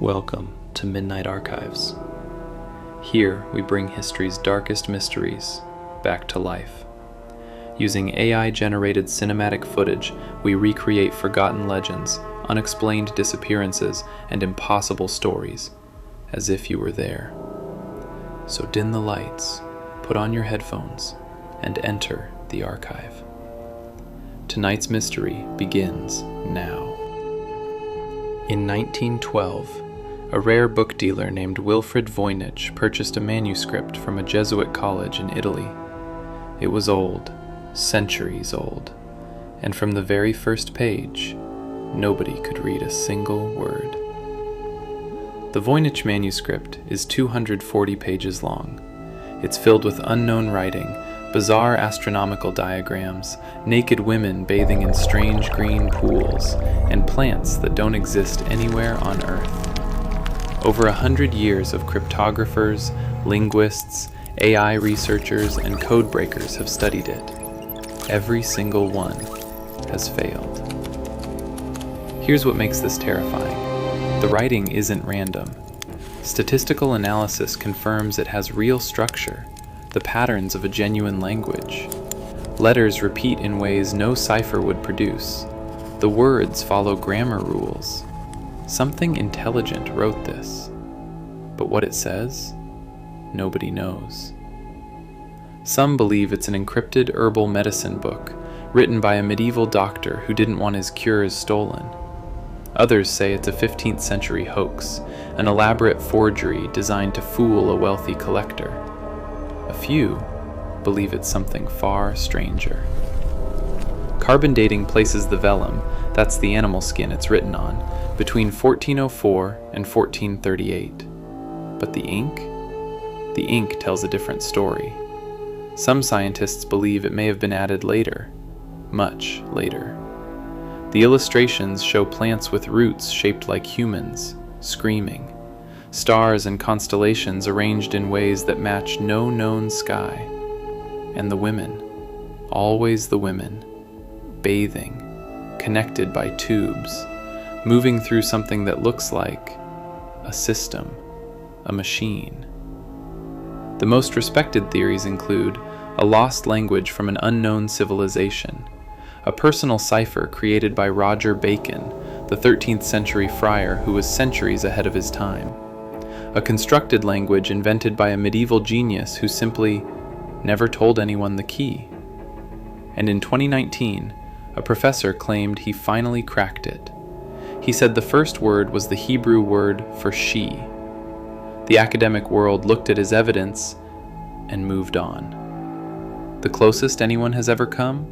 Welcome to Midnight Archives. Here we bring history's darkest mysteries back to life. Using AI-generated cinematic footage, we recreate forgotten legends, unexplained disappearances, and impossible stories, as if you were there. So dim the lights, put on your headphones, and enter the archive. Tonight's mystery begins now. In 1912, a rare book dealer named Wilfrid Voynich purchased a manuscript from a Jesuit college in Italy. It was old, centuries old, and from the very first page, nobody could read a single word. The Voynich Manuscript is 240 pages long. It's filled with unknown writing, bizarre astronomical diagrams, naked women bathing in strange green pools, and plants that don't exist anywhere on Earth. Over 100 years of cryptographers, linguists, AI researchers, and code breakers have studied it. Every single one has failed. Here's what makes this terrifying. The writing isn't random. Statistical analysis confirms it has real structure, the patterns of a genuine language. Letters repeat in ways no cipher would produce. The words follow grammar rules. Something intelligent wrote this. But what it says, nobody knows. Some believe it's an encrypted herbal medicine book, written by a medieval doctor who didn't want his cures stolen. Others say it's a 15th century hoax, an elaborate forgery designed to fool a wealthy collector. A few believe it's something far stranger. Carbon dating places the vellum, that's the animal skin it's written on, between 1404 and 1438. But the ink? The ink tells a different story. Some scientists believe it may have been added later, much later. The illustrations show plants with roots shaped like humans, screaming. Stars and constellations arranged in ways that match no known sky. And the women, always the women, bathing, connected by tubes, moving through something that looks like a system, a machine. The most respected theories include a lost language from an unknown civilization, a personal cipher created by Roger Bacon, the 13th century friar who was centuries ahead of his time, a constructed language invented by a medieval genius who simply never told anyone the key. And in 2019, a professor claimed he finally cracked it. He said the first word was the Hebrew word for she. The academic world looked at his evidence and moved on. The closest anyone has ever come?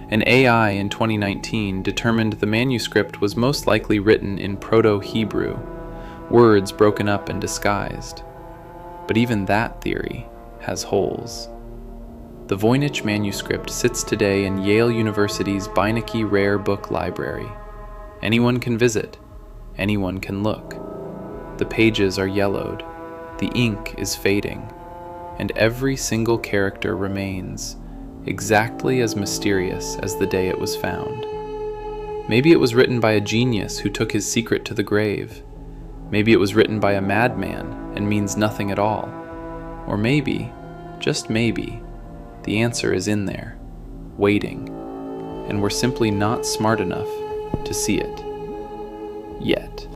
An AI in 2019 determined the manuscript was most likely written in Proto-Hebrew, words broken up and disguised. But even that theory has holes. The Voynich Manuscript sits today in Yale University's Beinecke Rare Book Library. Anyone can visit, anyone can look. The pages are yellowed, the ink is fading, and every single character remains exactly as mysterious as the day it was found. Maybe it was written by a genius who took his secret to the grave. Maybe it was written by a madman and means nothing at all. Or maybe, just maybe, the answer is in there, waiting, and we're simply not smart enough to see it. Yet.